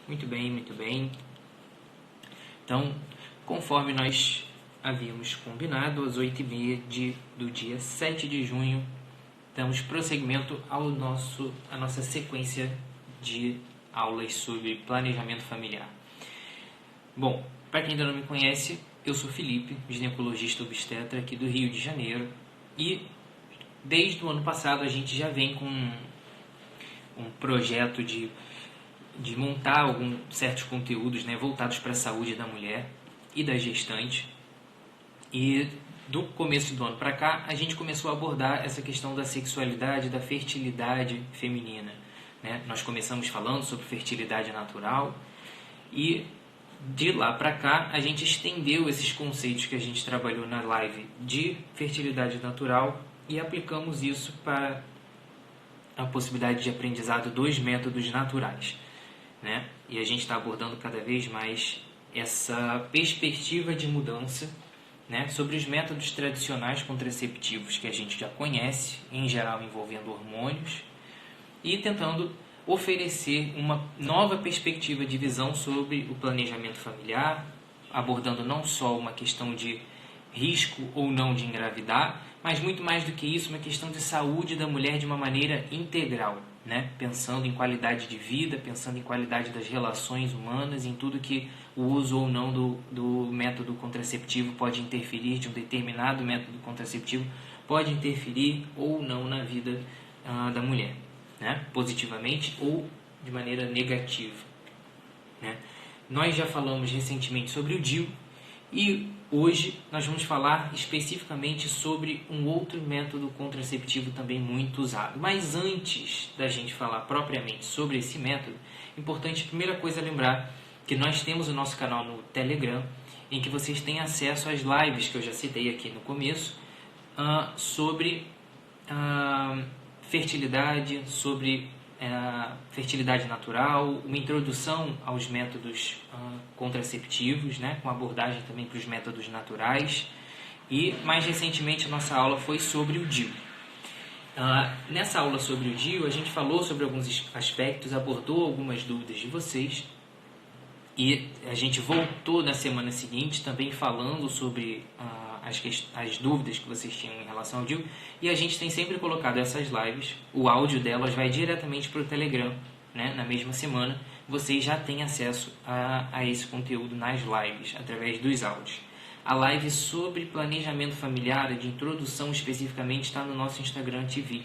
Muito bem, muito bem. Então, conforme nós havíamos combinado, às 8h30 do dia 7 de junho, damos prosseguimento à nossa sequência de aulas sobre planejamento familiar. Bom, para quem ainda não me conhece, eu sou Felipe, ginecologista obstetra aqui do Rio de Janeiro, e desde o ano passado a gente já vem com um projeto de montar certos conteúdos, né, voltados para a saúde da mulher e da gestante. E do começo do ano para cá, a gente começou a abordar essa questão da sexualidade, da fertilidade feminina, né? Nós começamos falando sobre fertilidade natural e de lá para cá a gente estendeu esses conceitos que a gente trabalhou na live de fertilidade natural e aplicamos isso para a possibilidade de aprendizado dos métodos naturais, né? E a gente está abordando cada vez mais essa perspectiva de mudança, né, sobre os métodos tradicionais contraceptivos que a gente já conhece, em geral envolvendo hormônios, e tentando oferecer uma nova perspectiva de visão sobre o planejamento familiar, abordando não só uma questão de risco ou não de engravidar, mas muito mais do que isso, uma questão de saúde da mulher de uma maneira integral, né? Pensando em qualidade de vida, pensando em qualidade das relações humanas, em tudo que o uso ou não do método contraceptivo pode interferir, de um determinado método contraceptivo pode interferir ou não na vida da mulher, né? Positivamente ou de maneira negativa, né? Nós já falamos recentemente sobre o DIU e hoje nós vamos falar especificamente sobre um outro método contraceptivo também muito usado. Mas antes da gente falar propriamente sobre esse método, é importante, primeira coisa, lembrar que nós temos o nosso canal no Telegram, em que vocês têm acesso às lives que eu já citei aqui no começo, sobre fertilidade, sobre fertilidade natural, uma introdução aos métodos contraceptivos, né, com abordagem também para os métodos naturais, e mais recentemente a nossa aula foi sobre o DIU. Nessa aula sobre o DIU a gente falou sobre alguns aspectos, abordou algumas dúvidas de vocês, e a gente voltou na semana seguinte também falando sobre as dúvidas que vocês tinham em relação ao DIU, e a gente tem sempre colocado essas lives, o áudio delas vai diretamente para o Telegram, né? Na mesma semana vocês já têm acesso a esse conteúdo nas lives, através dos áudios. A live sobre planejamento familiar, de introdução especificamente, está no nosso Instagram TV,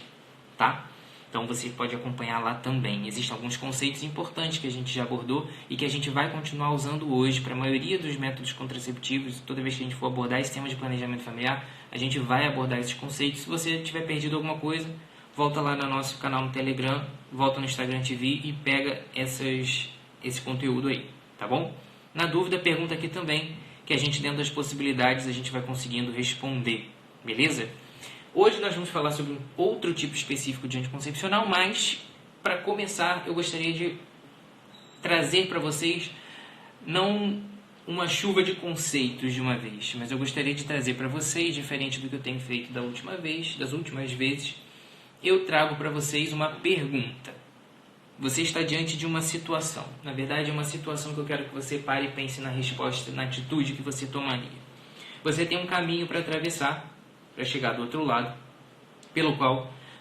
tá? Então você pode acompanhar lá também. Existem alguns conceitos importantes que a gente já abordou e que a gente vai continuar usando hoje para a maioria dos métodos contraceptivos. Toda vez que a gente for abordar esse tema de planejamento familiar, a gente vai abordar esses conceitos. Se você tiver perdido alguma coisa, volta lá no nosso canal no Telegram, volta no Instagram TV e pega esse conteúdo aí, tá bom? Na dúvida, pergunta aqui também, que a gente, dentro das possibilidades, a gente vai conseguindo responder, beleza? Hoje nós vamos falar sobre um outro tipo específico de anticoncepcional, mas, para começar, eu gostaria de trazer para vocês, não uma chuva de conceitos de uma vez, mas eu gostaria de trazer para vocês, diferente do que eu tenho feito das últimas vezes, eu trago para vocês uma pergunta. Você está diante de uma situação. Na verdade, é uma situação que eu quero que você pare e pense na resposta, na atitude que você tomaria. Você tem um caminho para atravessar, para chegar do outro lado,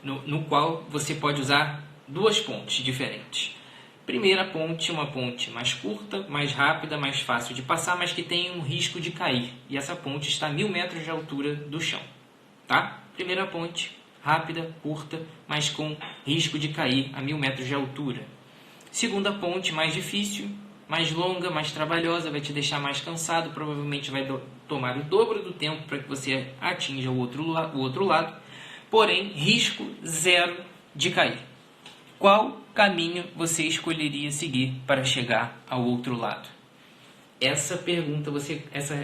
no qual você pode usar duas pontes diferentes. Primeira ponte, uma ponte mais curta, mais rápida, mais fácil de passar, mas que tem um risco de cair. E essa ponte está a 1.000 metros de altura do chão, tá? Primeira ponte, rápida, curta, mas com risco de cair a 1.000 metros de altura. Segunda ponte, mais difícil, mais longa, mais trabalhosa, vai te deixar mais cansado, provavelmente vai tomar o dobro do tempo para que você atinja o outro lado, porém, risco zero de cair. Qual caminho você escolheria seguir para chegar ao outro lado? Essa pergunta,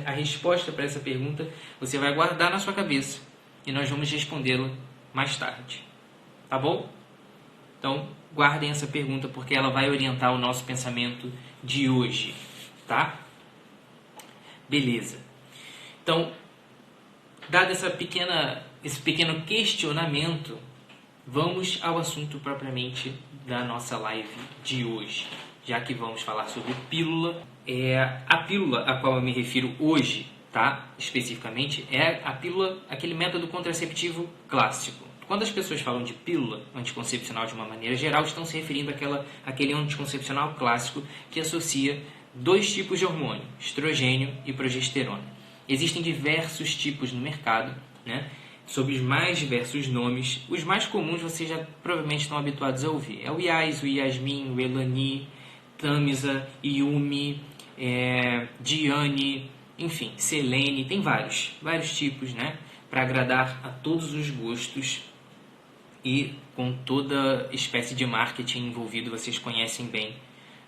a resposta para essa pergunta, você vai guardar na sua cabeça e nós vamos respondê-la mais tarde, tá bom? Então, guardem essa pergunta porque ela vai orientar o nosso pensamento de hoje, tá? Beleza. Então, dado esse pequeno questionamento, vamos ao assunto propriamente da nossa live de hoje, já que vamos falar sobre pílula. A pílula a qual eu me refiro hoje, tá? Especificamente, é a pílula, aquele método contraceptivo clássico. Quando as pessoas falam de pílula anticoncepcional de uma maneira geral, estão se referindo àquele anticoncepcional clássico que associa dois tipos de hormônio, estrogênio e progesterona. Existem diversos tipos no mercado, né? Sob os mais diversos nomes. Os mais comuns vocês já provavelmente estão habituados a ouvir. É o Iaz, o Yasmin, o Elani, Tamisa, Yumi, Diane, enfim, Selene, tem vários tipos, né? Para agradar a todos os gostos e com toda espécie de marketing envolvido, vocês conhecem bem,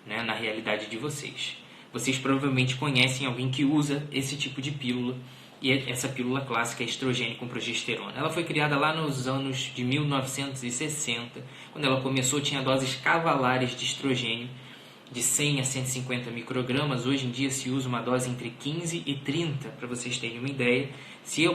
né, na realidade de vocês. Vocês provavelmente conhecem alguém que usa esse tipo de pílula, e essa pílula clássica é estrogênio com progesterona. Ela foi criada lá nos anos de 1960. Quando ela começou, tinha doses cavalares de estrogênio, de 100 a 150 microgramas. Hoje em dia se usa uma dose entre 15 e 30, para vocês terem uma ideia. Se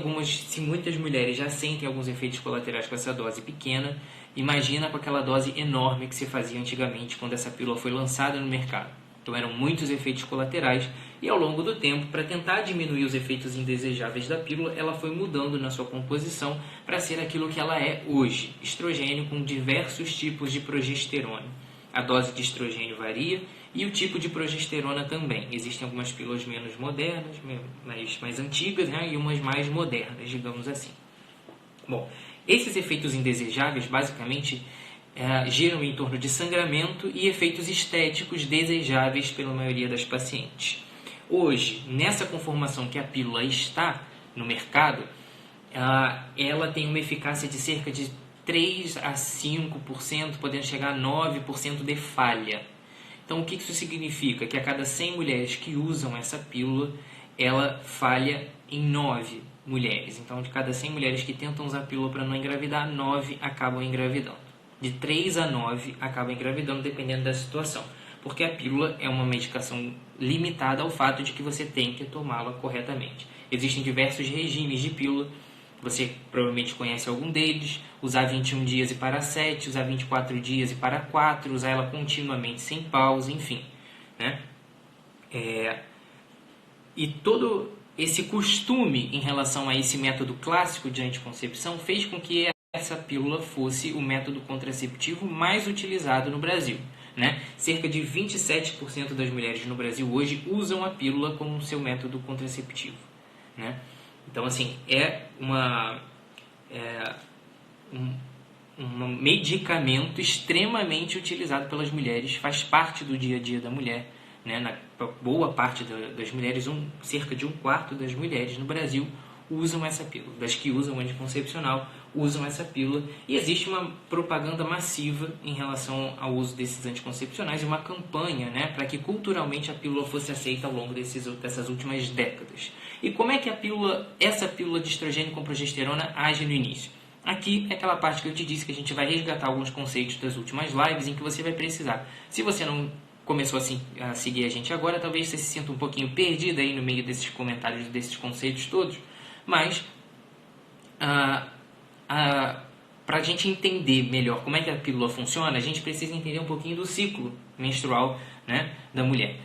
muitas mulheres já sentem alguns efeitos colaterais com essa dose pequena, imagina com aquela dose enorme que se fazia antigamente quando essa pílula foi lançada no mercado. Então eram muitos efeitos colaterais e ao longo do tempo, para tentar diminuir os efeitos indesejáveis da pílula, ela foi mudando na sua composição para ser aquilo que ela é hoje, estrogênio com diversos tipos de progesterona. A dose de estrogênio varia e o tipo de progesterona também. Existem algumas pílulas menos modernas, mais antigas, né, e umas mais modernas, digamos assim. Bom, esses efeitos indesejáveis basicamente giram em torno de sangramento e efeitos estéticos desejáveis pela maioria das pacientes. Hoje, nessa conformação que a pílula está no mercado, ela tem uma eficácia de cerca de 3 a 5%, podendo chegar a 9% de falha. Então, o que isso significa? Que a cada 100 mulheres que usam essa pílula, ela falha em 9 mulheres. Então, de cada 100 mulheres que tentam usar a pílula para não engravidar, 9 acabam engravidando. De 3 a 9 acabam engravidando, dependendo da situação. Porque a pílula é uma medicação limitada ao fato de que você tem que tomá-la corretamente. Existem diversos regimes de pílula. Você provavelmente conhece algum deles. Usar 21 dias e para 7, usar 24 dias e para 4, usar ela continuamente sem pausa, enfim, né? E todo esse costume em relação a esse método clássico de anticoncepção fez com que essa pílula fosse o método contraceptivo mais utilizado no Brasil, né? Cerca de 27% das mulheres no Brasil hoje usam a pílula como seu método contraceptivo, né? Então, assim, um medicamento extremamente utilizado pelas mulheres, faz parte do dia a dia da mulher, né? Na boa parte das mulheres, cerca de 1/4 das mulheres no Brasil usam essa pílula. Das que usam o anticoncepcional, usam essa pílula. E existe uma propaganda massiva em relação ao uso desses anticoncepcionais e uma campanha, né, para que culturalmente a pílula fosse aceita ao longo dessas últimas décadas. E como é que essa pílula de estrogênio com progesterona age no início? Aqui é aquela parte que eu te disse que a gente vai resgatar alguns conceitos das últimas lives em que você vai precisar. Se você não começou a seguir a gente agora, talvez você se sinta um pouquinho perdido aí no meio desses comentários, desses conceitos todos, mas para a gente entender melhor como é que a pílula funciona, a gente precisa entender um pouquinho do ciclo menstrual, né, da mulher.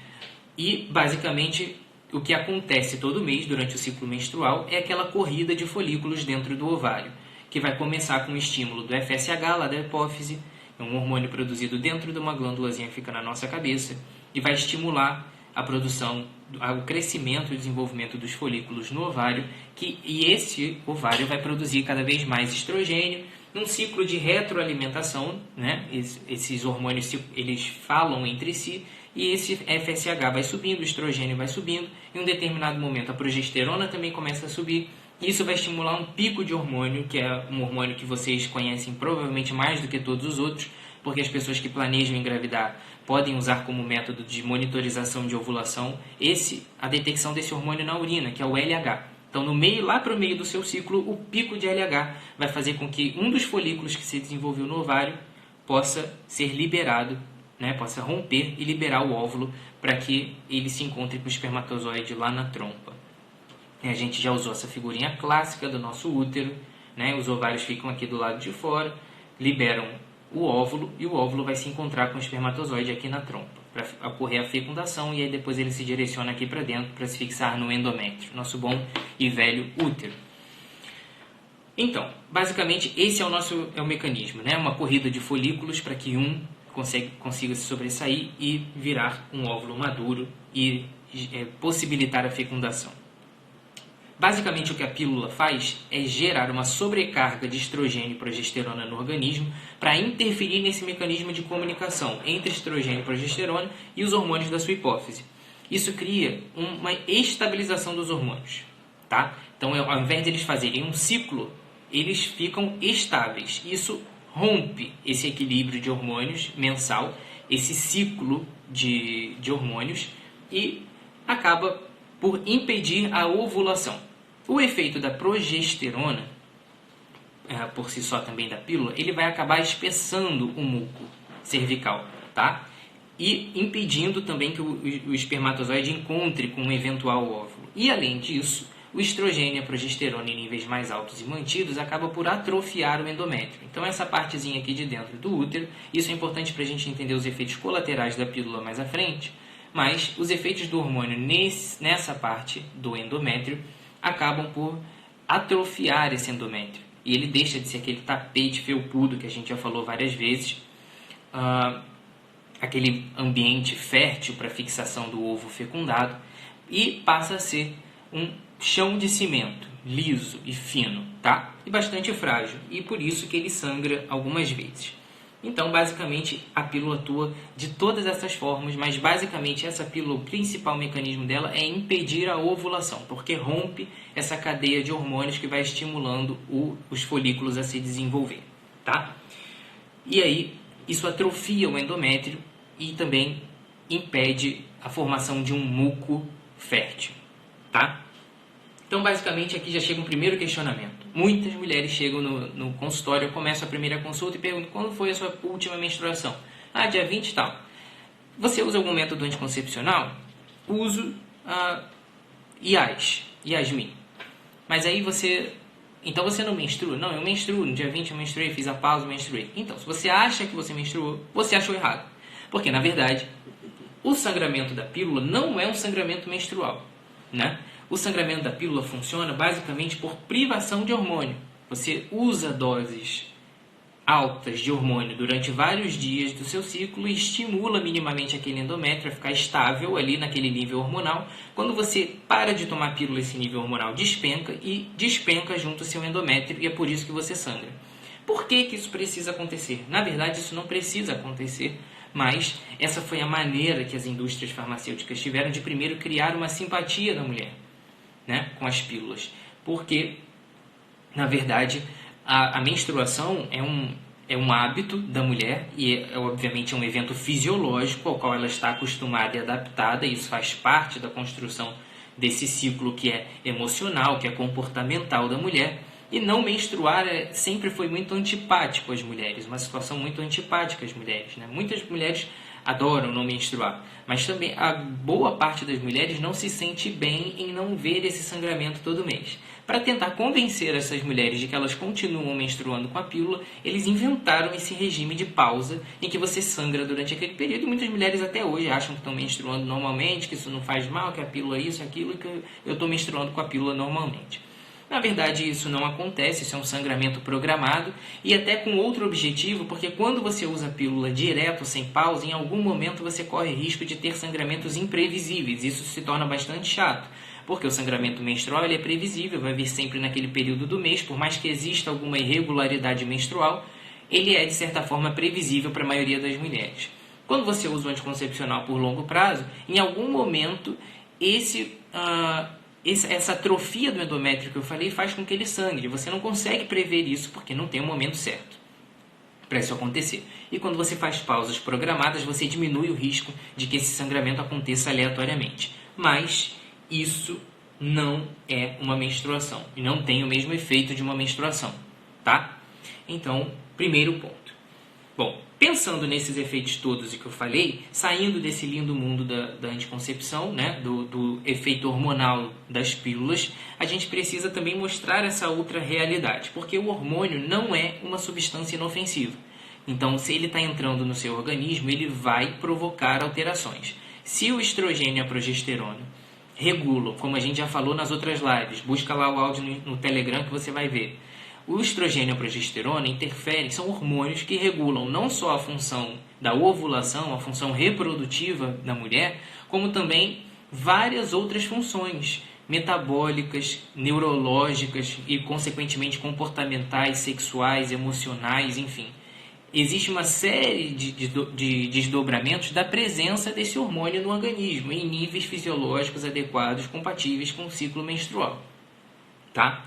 E, basicamente, o que acontece todo mês durante o ciclo menstrual é aquela corrida de folículos dentro do ovário, que vai começar com o estímulo do FSH, lá da hipófise, é um hormônio produzido dentro de uma glândulazinha que fica na nossa cabeça, e vai estimular a produção, o crescimento e desenvolvimento dos folículos no ovário, e esse ovário vai produzir cada vez mais estrogênio, num ciclo de retroalimentação, né? Esses hormônios eles falam entre si, e esse FSH vai subindo, o estrogênio vai subindo, em um determinado momento a progesterona também começa a subir, e isso vai estimular um pico de hormônio, que é um hormônio que vocês conhecem provavelmente mais do que todos os outros, porque as pessoas que planejam engravidar podem usar como método de monitorização de ovulação a detecção desse hormônio na urina, que é o LH. Então, lá para o meio do seu ciclo, o pico de LH vai fazer com que um dos folículos que se desenvolveu no ovário possa ser liberado, né, possa romper e liberar o óvulo para que ele se encontre com o espermatozoide lá na trompa. A gente já usou essa figurinha clássica do nosso útero, né? Os ovários ficam aqui do lado de fora, liberam o óvulo, e o óvulo vai se encontrar com o espermatozoide aqui na trompa, para ocorrer a fecundação, e aí depois ele se direciona aqui para dentro para se fixar no endométrio, nosso bom e velho útero. Então, basicamente, esse é o mecanismo, né? Uma corrida de folículos para que um consiga se sobressair e virar um óvulo maduro e possibilitar a fecundação. Basicamente, o que a pílula faz é gerar uma sobrecarga de estrogênio e progesterona no organismo para interferir nesse mecanismo de comunicação entre estrogênio e progesterona e os hormônios da sua hipófise. Isso cria uma estabilização dos hormônios, tá? Então, ao invés de eles fazerem um ciclo, eles ficam estáveis. Isso rompe esse equilíbrio de hormônios mensal, esse ciclo de hormônios, e acaba por impedir a ovulação. O efeito da progesterona, por si só também da pílula, ele vai acabar espessando o muco cervical, tá? E impedindo também que o espermatozoide encontre com um eventual óvulo. E além disso, o estrogênio e a progesterona em níveis mais altos e mantidos acaba por atrofiar o endométrio. Então essa partezinha aqui de dentro do útero, isso é importante para a gente entender os efeitos colaterais da pílula mais à frente, mas os efeitos do hormônio nessa parte do endométrio acabam por atrofiar esse endométrio. E ele deixa de ser aquele tapete felpudo que a gente já falou várias vezes, aquele ambiente fértil para fixação do ovo fecundado, e passa a ser um chão de cimento, liso e fino, tá? E bastante frágil, e por isso que ele sangra algumas vezes. Então, basicamente, a pílula atua de todas essas formas, mas basicamente essa pílula, o principal mecanismo dela é impedir a ovulação, porque rompe essa cadeia de hormônios que vai estimulando os folículos a se desenvolver, tá? E aí, isso atrofia o endométrio e também impede a formação de um muco fértil, tá? Então, basicamente, aqui já chega um primeiro questionamento. Muitas mulheres chegam no consultório, começam a primeira consulta e perguntam: quando foi a sua última menstruação? Ah, dia 20 e tal. Você usa algum método anticoncepcional? Uso Yasmin. Mas aí então você não menstrua? Não, eu menstruo. No dia 20 eu menstruei, fiz a pausa, menstruei. Então, se você acha que você menstruou, você achou errado. Porque, na verdade, o sangramento da pílula não é um sangramento menstrual, né? O sangramento da pílula funciona basicamente por privação de hormônio. Você usa doses altas de hormônio durante vários dias do seu ciclo e estimula minimamente aquele endométrio a ficar estável ali naquele nível hormonal. Quando você para de tomar pílula, esse nível hormonal despenca e despenca junto ao seu endométrio, e é por isso que você sangra. Por que isso precisa acontecer? Na verdade, isso não precisa acontecer, mas essa foi a maneira que as indústrias farmacêuticas tiveram de primeiro criar uma simpatia da mulher, né, com as pílulas, porque na verdade a menstruação é um hábito da mulher e obviamente é um evento fisiológico ao qual ela está acostumada e adaptada, e isso faz parte da construção desse ciclo que é emocional, que é comportamental da mulher. E não menstruar sempre foi muito antipático às mulheres, uma situação muito antipática às mulheres, né? Muitas mulheres adoram não menstruar, mas também a boa parte das mulheres não se sente bem em não ver esse sangramento todo mês. Para tentar convencer essas mulheres de que elas continuam menstruando com a pílula, eles inventaram esse regime de pausa em que você sangra durante aquele período, e muitas mulheres até hoje acham que estão menstruando normalmente, que isso não faz mal, que a pílula é isso, aquilo, e que eu estou menstruando com a pílula normalmente. Na verdade, isso não acontece, isso é um sangramento programado e até com outro objetivo, porque quando você usa a pílula direto, sem pausa, em algum momento você corre risco de ter sangramentos imprevisíveis. Isso se torna bastante chato, porque o sangramento menstrual ele é previsível, vai vir sempre naquele período do mês, por mais que exista alguma irregularidade menstrual, ele é de certa forma previsível para a maioria das mulheres. Quando você usa o anticoncepcional por longo prazo, em algum momento essa atrofia do endométrio que eu falei faz com que ele sangre. Você não consegue prever isso porque não tem um momento certo para isso acontecer. E quando você faz pausas programadas, você diminui o risco de que esse sangramento aconteça aleatoriamente. Mas isso não é uma menstruação e não tem o mesmo efeito de uma menstruação, tá? Então, primeiro ponto. Bom, pensando nesses efeitos todos que eu falei, saindo desse lindo mundo da anticoncepção, né, do efeito hormonal das pílulas, a gente precisa também mostrar essa outra realidade, porque o hormônio não é uma substância inofensiva. Então, se ele está entrando no seu organismo, ele vai provocar alterações. Se o estrogênio e a progesterona regulam, como a gente já falou nas outras lives, busca lá o áudio no Telegram que você vai ver. O estrogênio e a progesterona interferem, são hormônios que regulam não só a função da ovulação, a função reprodutiva da mulher, como também várias outras funções metabólicas, neurológicas e, consequentemente, comportamentais, sexuais, emocionais, enfim. Existe uma série de desdobramentos da presença desse hormônio no organismo em níveis fisiológicos adequados, compatíveis com o ciclo menstrual. Tá?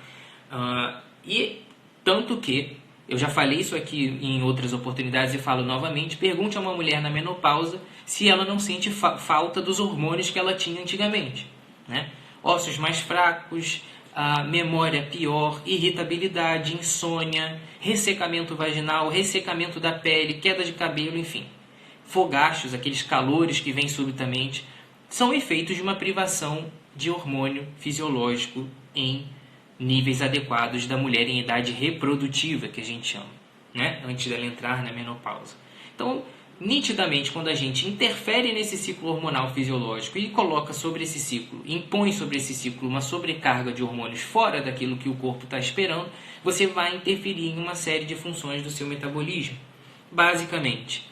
E tanto que, eu já falei isso aqui em outras oportunidades e falo novamente, pergunte a uma mulher na menopausa se ela não sente falta dos hormônios que ela tinha antigamente. Né? Ossos mais fracos, a memória pior, irritabilidade, insônia, ressecamento vaginal, ressecamento da pele, queda de cabelo, enfim. Fogachos, aqueles calores que vêm subitamente, são efeitos de uma privação de hormônio fisiológico em níveis adequados da mulher em idade reprodutiva, que a gente chama, né? Antes dela entrar na menopausa. Então, nitidamente, quando a gente interfere nesse ciclo hormonal fisiológico e coloca sobre esse ciclo, impõe sobre esse ciclo uma sobrecarga de hormônios fora daquilo que o corpo está esperando, você vai interferir em uma série de funções do seu metabolismo. Basicamente,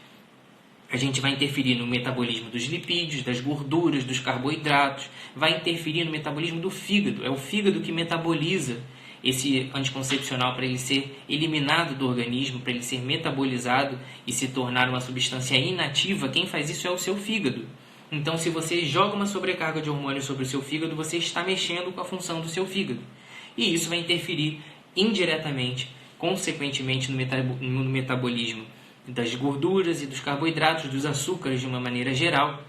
a gente vai interferir no metabolismo dos lipídios, das gorduras, dos carboidratos, vai interferir no metabolismo do fígado. É o fígado que metaboliza esse anticoncepcional para ele ser eliminado do organismo, para ele ser metabolizado e se tornar uma substância inativa. Quem faz isso é o seu fígado. Então, se você joga uma sobrecarga de hormônios sobre o seu fígado, você está mexendo com a função do seu fígado. E isso vai interferir indiretamente, consequentemente, no metabolismo das gorduras e dos carboidratos, dos açúcares de uma maneira geral,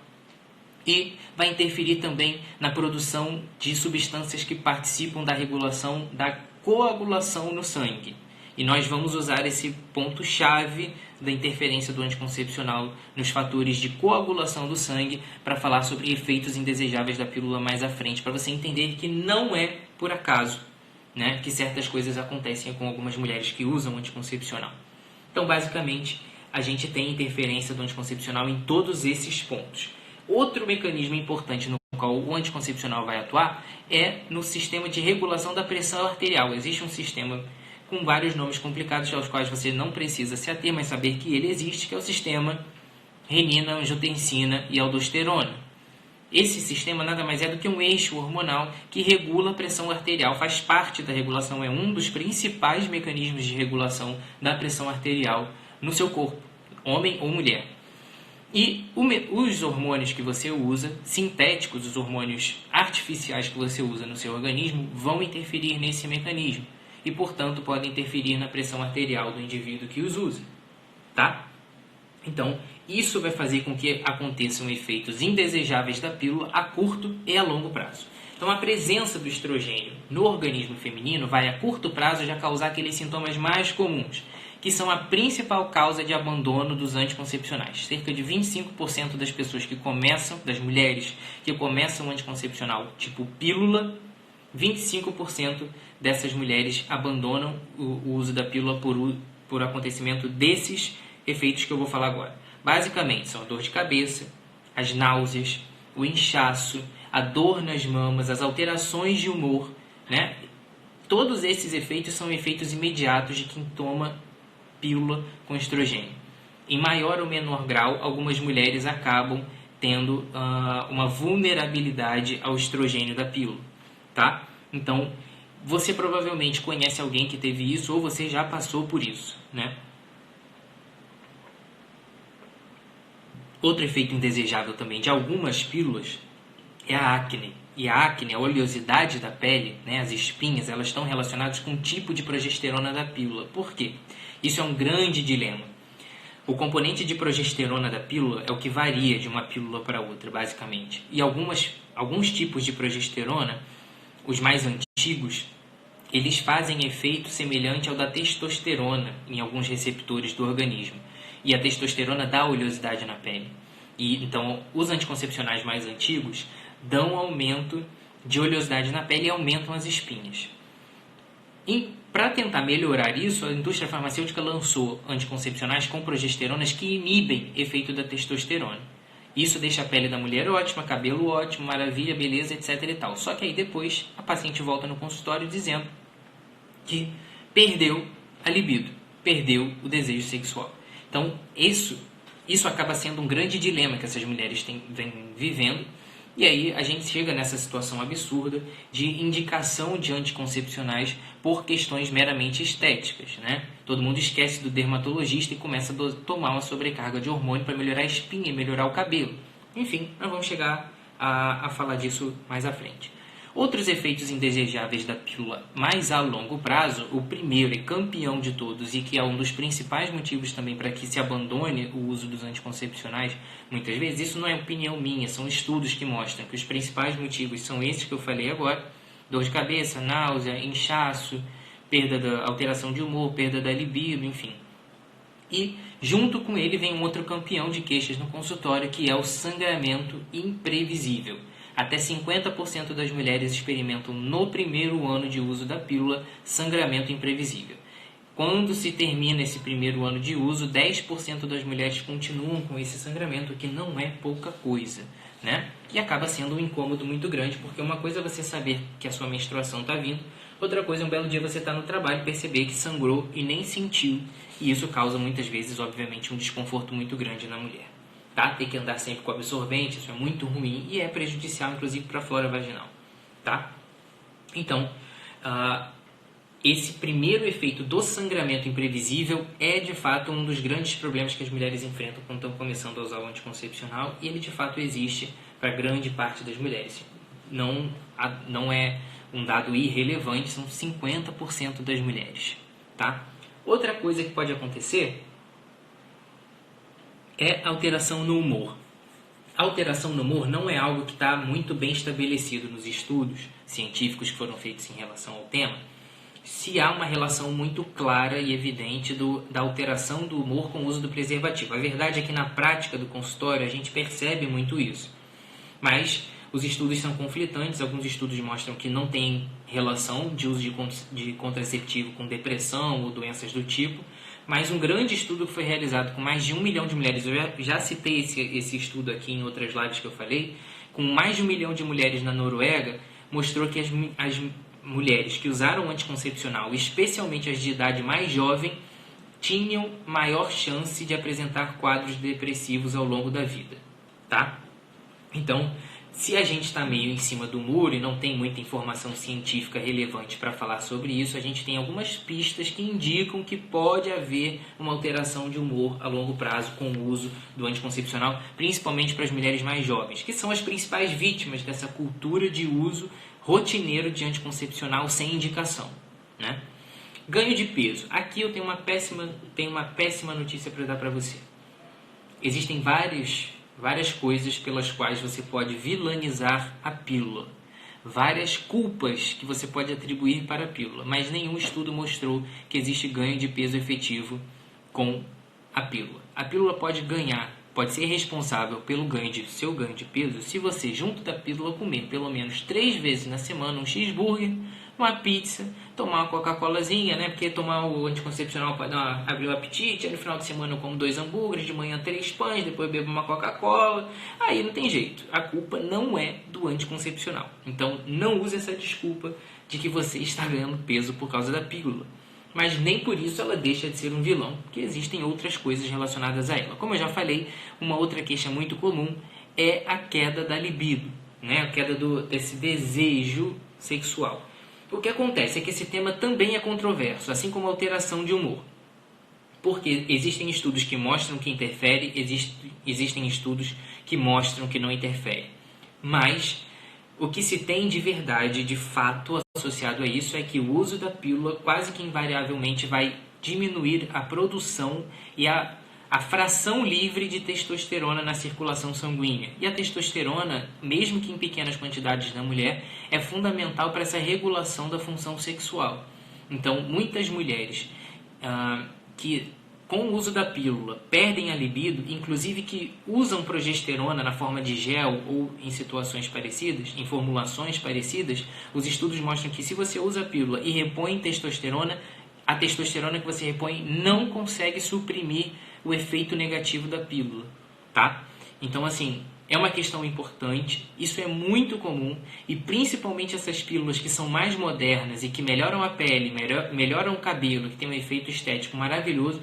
e vai interferir também na produção de substâncias que participam da regulação da coagulação no sangue. E nós vamos usar esse ponto-chave da interferência do anticoncepcional nos fatores de coagulação do sangue para falar sobre efeitos indesejáveis da pílula mais à frente, para você entender que não é por acaso, né, que certas coisas acontecem com algumas mulheres que usam anticoncepcional. Então, basicamente, a gente tem interferência do anticoncepcional em todos esses pontos. Outro mecanismo importante no qual o anticoncepcional vai atuar é no sistema de regulação da pressão arterial. Existe um sistema com vários nomes complicados aos quais você não precisa se ater, mas saber que ele existe, que é o sistema renina, angiotensina e aldosterona. Esse sistema nada mais é do que um eixo hormonal que regula a pressão arterial, faz parte da regulação, é um dos principais mecanismos de regulação da pressão arterial no seu corpo, homem ou mulher. E os hormônios que você usa, sintéticos, os hormônios artificiais que você usa no seu organismo, vão interferir nesse mecanismo e, portanto, podem interferir na pressão arterial do indivíduo que os usa, tá? Então, isso vai fazer com que aconteçam efeitos indesejáveis da pílula a curto e a longo prazo. Então, a presença do estrogênio no organismo feminino vai, a curto prazo, já causar aqueles sintomas mais comuns, que são a principal causa de abandono dos anticoncepcionais. Cerca de 25% das pessoas que começam, das mulheres que começam o anticoncepcional tipo pílula, 25% dessas mulheres abandonam o uso da pílula por acontecimento desses efeitos que eu vou falar agora. Basicamente, são a dor de cabeça, as náuseas, o inchaço, a dor nas mamas, as alterações de humor, né? Todos esses efeitos são efeitos imediatos de quem toma pílula com estrogênio. Em maior ou menor grau, algumas mulheres acabam tendo uma vulnerabilidade ao estrogênio da pílula, tá? Então, você provavelmente conhece alguém que teve isso ou você já passou por isso, né? Outro efeito indesejável também de algumas pílulas é a acne. E a acne, a oleosidade da pele, né, as espinhas, elas estão relacionadas com o tipo de progesterona da pílula. Por quê? Isso é um grande dilema. O componente de progesterona da pílula é o que varia de uma pílula para outra, basicamente. E alguns tipos de progesterona, os mais antigos, eles fazem efeito semelhante ao da testosterona em alguns receptores do organismo. E a testosterona dá oleosidade na pele. E então, os anticoncepcionais mais antigos dão aumento de oleosidade na pele e aumentam as espinhas. para tentar melhorar isso, a indústria farmacêutica lançou anticoncepcionais com progesteronas que inibem efeito da testosterona. Isso deixa a pele da mulher ótima, cabelo ótimo, maravilha, beleza, etc e tal. Só que aí depois a paciente volta no consultório dizendo que perdeu a libido, perdeu o desejo sexual. Então isso acaba sendo um grande dilema que essas mulheres vêm vivendo. E aí a gente chega nessa situação absurda de indicação de anticoncepcionais por questões meramente estéticas, né? Todo mundo esquece do dermatologista e começa a tomar uma sobrecarga de hormônio para melhorar a espinha e melhorar o cabelo. Enfim, nós vamos chegar a falar disso mais à frente. Outros efeitos indesejáveis da pílula mais a longo prazo, o primeiro e campeão de todos e que é um dos principais motivos também para que se abandone o uso dos anticoncepcionais, muitas vezes, isso não é opinião minha, são estudos que mostram que os principais motivos são esses que eu falei agora: dor de cabeça, náusea, inchaço, perda da alteração de humor, perda da libido, enfim. E junto com ele vem um outro campeão de queixas no consultório, que é o sangramento imprevisível. Até 50% das mulheres experimentam no primeiro ano de uso da pílula sangramento imprevisível. Quando se termina esse primeiro ano de uso, 10% das mulheres continuam com esse sangramento, que não é pouca coisa, né? E acaba sendo um incômodo muito grande, porque uma coisa é você saber que a sua menstruação está vindo, outra coisa é um belo dia você estar no trabalho e perceber que sangrou e nem sentiu, e isso causa muitas vezes, obviamente, um desconforto muito grande na mulher. Tá? Tem que andar sempre com absorvente, isso é muito ruim e é prejudicial, inclusive, para a flora vaginal. Tá? Então, esse primeiro efeito do sangramento imprevisível é, de fato, um dos grandes problemas que as mulheres enfrentam quando estão começando a usar o anticoncepcional, e ele, de fato, existe para grande parte das mulheres. Não é um dado irrelevante, são 50% das mulheres. Tá? Outra coisa que pode acontecer é alteração no humor. A alteração no humor não é algo que está muito bem estabelecido nos estudos científicos que foram feitos em relação ao tema, se há uma relação muito clara e evidente da alteração do humor com o uso do preservativo. A verdade é que na prática do consultório a gente percebe muito isso. Mas os estudos são conflitantes, alguns estudos mostram que não tem relação de uso de contraceptivo com depressão ou doenças do tipo, mas um grande estudo que foi realizado com mais de 1 milhão de mulheres, eu já citei esse estudo aqui em outras lives que eu falei, com mais de 1 milhão de mulheres na Noruega, mostrou que as mulheres que usaram anticoncepcional, especialmente as de idade mais jovem, tinham maior chance de apresentar quadros depressivos ao longo da vida. Tá? Então, se a gente está meio em cima do muro e não tem muita informação científica relevante para falar sobre isso, a gente tem algumas pistas que indicam que pode haver uma alteração de humor a longo prazo com o uso do anticoncepcional, principalmente para as mulheres mais jovens, que são as principais vítimas dessa cultura de uso rotineiro de anticoncepcional sem indicação, né? Ganho de peso. Aqui eu tenho uma péssima notícia para dar para você. Existem várias coisas pelas quais você pode vilanizar a pílula. Várias culpas que você pode atribuir para a pílula, mas nenhum estudo mostrou que existe ganho de peso efetivo com a pílula. A pílula pode ser responsável pelo seu ganho de peso se você, junto da pílula, comer pelo menos 3 vezes na semana um cheeseburger, uma pizza, tomar uma Coca-Colazinha, né? Porque tomar o anticoncepcional pode abrir o apetite, aí no final de semana eu como 2 hambúrgueres, de manhã 3 pães, depois bebo uma Coca-Cola, aí não tem jeito. A culpa não é do anticoncepcional. Então não use essa desculpa de que você está ganhando peso por causa da pílula. Mas nem por isso ela deixa de ser um vilão, porque existem outras coisas relacionadas a ela. Como eu já falei, uma outra queixa muito comum é a queda da libido, né? A queda desse desejo sexual. O que acontece é que esse tema também é controverso, assim como a alteração de humor. Porque existem estudos que mostram que interfere, existem estudos que mostram que não interfere. Mas o que se tem de verdade, de fato, associado a isso é que o uso da pílula quase que invariavelmente vai diminuir a produção e a fração livre de testosterona na circulação sanguínea. E a testosterona, mesmo que em pequenas quantidades na mulher, é fundamental para essa regulação da função sexual. Então, muitas mulheres que com o uso da pílula, perdem a libido, inclusive que usam progesterona na forma de gel ou em situações parecidas, em formulações parecidas, os estudos mostram que se você usa a pílula e repõe testosterona, a testosterona que você repõe não consegue suprimir o efeito negativo da pílula, tá? Então, assim, é uma questão importante, isso é muito comum, e principalmente essas pílulas que são mais modernas e que melhoram a pele, melhoram o cabelo, que tem um efeito estético maravilhoso,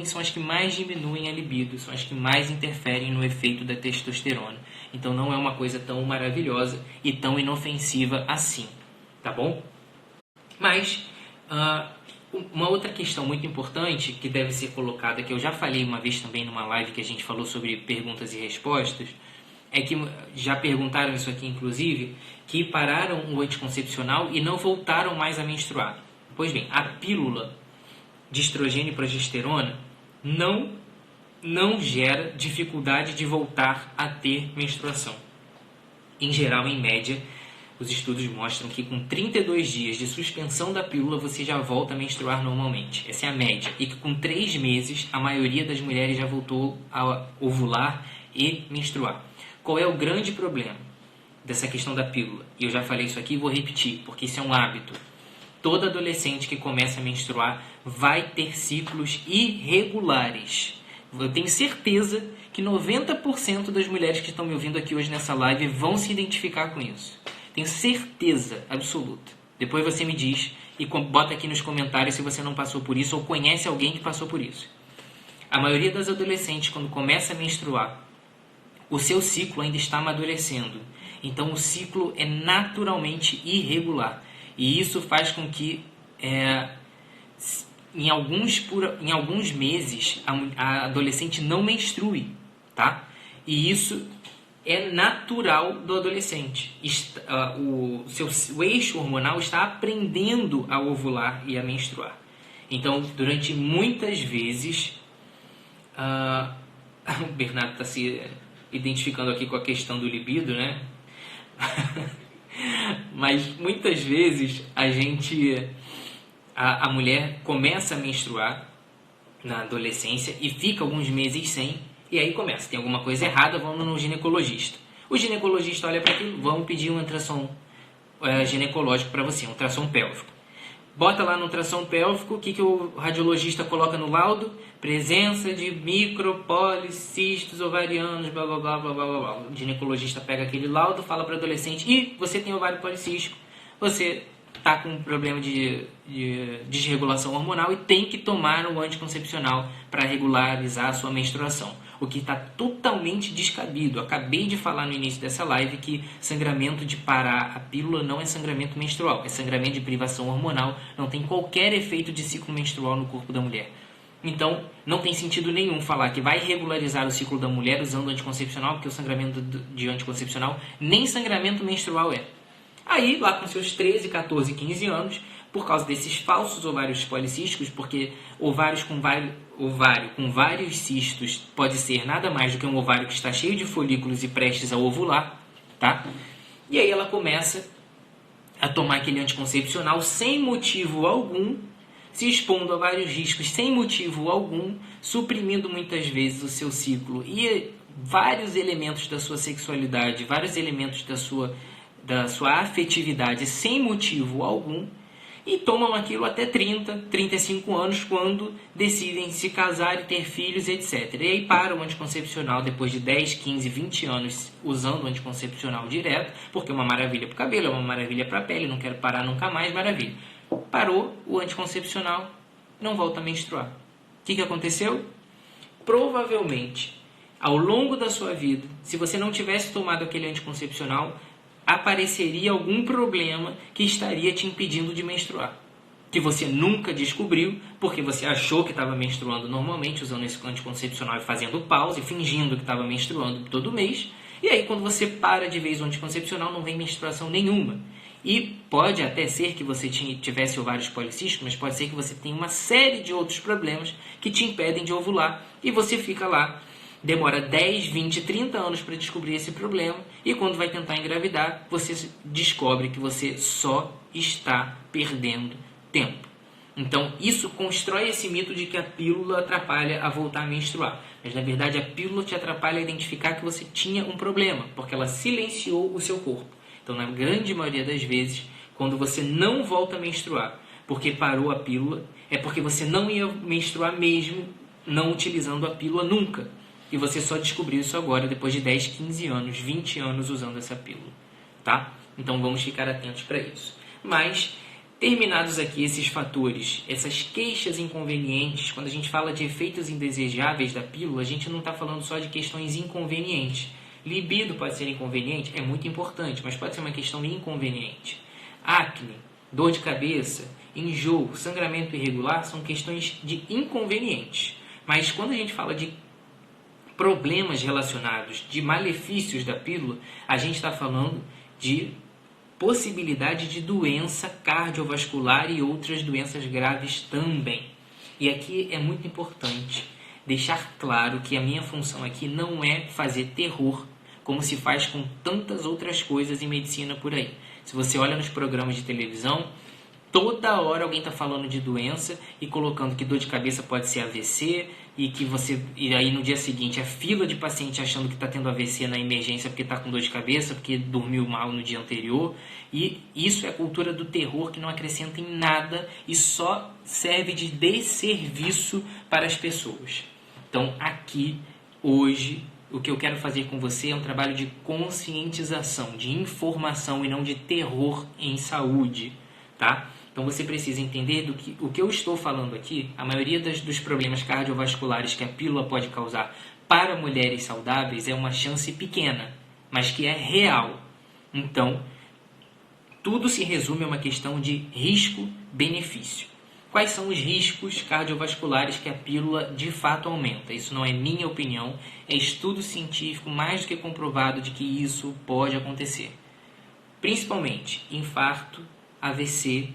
são as que mais diminuem a libido, são as que mais interferem no efeito da testosterona. Então não é uma coisa tão maravilhosa e tão inofensiva assim, tá bom? Mas uma outra questão muito importante que deve ser colocada, que eu já falei uma vez também numa live que a gente falou sobre perguntas e respostas, é que já perguntaram isso aqui inclusive, que pararam o anticoncepcional e não voltaram mais a menstruar. Pois bem, a pílula de estrogênio e progesterona não gera dificuldade de voltar a ter menstruação. Em geral, em média, os estudos mostram que com 32 dias de suspensão da pílula você já volta a menstruar normalmente. Essa é a média. E que com 3 meses a maioria das mulheres já voltou a ovular e menstruar. Qual é o grande problema dessa questão da pílula? E eu já falei isso aqui e vou repetir, porque isso é um hábito. Toda adolescente que começa a menstruar vai ter ciclos irregulares. Eu tenho certeza que 90% das mulheres que estão me ouvindo aqui hoje nessa live vão se identificar com isso. Tenho certeza absoluta. Depois você me diz e bota aqui nos comentários se você não passou por isso ou conhece alguém que passou por isso. A maioria das adolescentes, quando começa a menstruar, o seu ciclo ainda está amadurecendo. Então o ciclo é naturalmente irregular. E isso faz com que em alguns meses a adolescente não menstrue, tá? E isso é natural do adolescente. O eixo hormonal está aprendendo a ovular e a menstruar. Então, durante muitas vezes, o Bernardo está se identificando aqui com a questão do libido, né? Mas muitas vezes a mulher começa a menstruar na adolescência e fica alguns meses sem, e aí começa, tem alguma coisa errada, vamos no ginecologista. O ginecologista olha para aquilo, vamos pedir um ultrassom ginecológico para você, um ultrassom pélvico. Bota lá no ultrassom pélvico, o que o radiologista coloca no laudo? Presença de micropoliscistos ovarianos, blá blá blá blá blá blá. O ginecologista pega aquele laudo, fala para o adolescente, e você tem ovário policístico, você está com um problema de desregulação hormonal e tem que tomar um anticoncepcional para regularizar a sua menstruação. O que está totalmente descabido. Acabei de falar no início dessa live que sangramento de parar a pílula não é sangramento menstrual, é sangramento de privação hormonal, não tem qualquer efeito de ciclo menstrual no corpo da mulher. Então, não tem sentido nenhum falar que vai regularizar o ciclo da mulher usando anticoncepcional, porque o sangramento de anticoncepcional nem sangramento menstrual é. Aí, lá com seus 13, 14, 15 anos, por causa desses falsos ovários policísticos, porque ovário com vários cistos pode ser nada mais do que um ovário que está cheio de folículos e prestes a ovular, tá? E aí ela começa a tomar aquele anticoncepcional sem motivo algum, se expondo a vários riscos sem motivo algum, suprimindo muitas vezes o seu ciclo e vários elementos da sua sexualidade, vários elementos da sua afetividade sem motivo algum, e tomam aquilo até 30, 35 anos, quando decidem se casar e ter filhos, etc. E aí param o anticoncepcional depois de 10, 15, 20 anos usando o anticoncepcional direto, porque é uma maravilha para o cabelo, é uma maravilha para a pele, não quero parar nunca mais, maravilha. Parou o anticoncepcional, não volta a menstruar. O que aconteceu? Provavelmente, ao longo da sua vida, se você não tivesse tomado aquele anticoncepcional, apareceria algum problema que estaria te impedindo de menstruar, que você nunca descobriu, porque você achou que estava menstruando normalmente, usando esse anticoncepcional e fazendo pause, fingindo que estava menstruando todo mês, e aí quando você para de vez o anticoncepcional, não vem menstruação nenhuma. E pode até ser que você tivesse ovários policísticos, mas pode ser que você tenha uma série de outros problemas que te impedem de ovular, e você fica lá. Demora 10, 20, 30 anos para descobrir esse problema, e quando vai tentar engravidar, você descobre que você só está perdendo tempo. Então, isso constrói esse mito de que a pílula atrapalha a voltar a menstruar. Mas, na verdade, a pílula te atrapalha a identificar que você tinha um problema, porque ela silenciou o seu corpo. Então, na grande maioria das vezes, quando você não volta a menstruar porque parou a pílula, é porque você não ia menstruar mesmo não utilizando a pílula nunca. E você só descobriu isso agora, depois de 10, 15 anos, 20 anos usando essa pílula. Tá? Então, vamos ficar atentos para isso. Mas, terminados aqui esses fatores, essas queixas inconvenientes, quando a gente fala de efeitos indesejáveis da pílula, a gente não está falando só de questões inconvenientes. Libido pode ser inconveniente? É muito importante, mas pode ser uma questão inconveniente. Acne, dor de cabeça, enjoo, sangramento irregular são questões de inconvenientes. Mas quando a gente fala de problemas relacionados, de malefícios da pílula, a gente está falando de possibilidade de doença cardiovascular e outras doenças graves também. E aqui é muito importante deixar claro que a minha função aqui não é fazer terror, como se faz com tantas outras coisas em medicina por aí. Se você olha nos programas de televisão, toda hora alguém está falando de doença e colocando que dor de cabeça pode ser AVC e aí no dia seguinte a fila de paciente achando que está tendo AVC na emergência porque está com dor de cabeça, porque dormiu mal no dia anterior. E isso é a cultura do terror que não acrescenta em nada e só serve de desserviço para as pessoas. Então aqui, hoje, o que eu quero fazer com você é um trabalho de conscientização, de informação e não de terror em saúde, tá? Então você precisa entender do que o que eu estou falando aqui, a maioria dos problemas cardiovasculares que a pílula pode causar para mulheres saudáveis é uma chance pequena, mas que é real. Então, tudo se resume a uma questão de risco-benefício. Quais são os riscos cardiovasculares que a pílula de fato aumenta? Isso não é minha opinião, é estudo científico mais do que comprovado de que isso pode acontecer. Principalmente infarto, AVC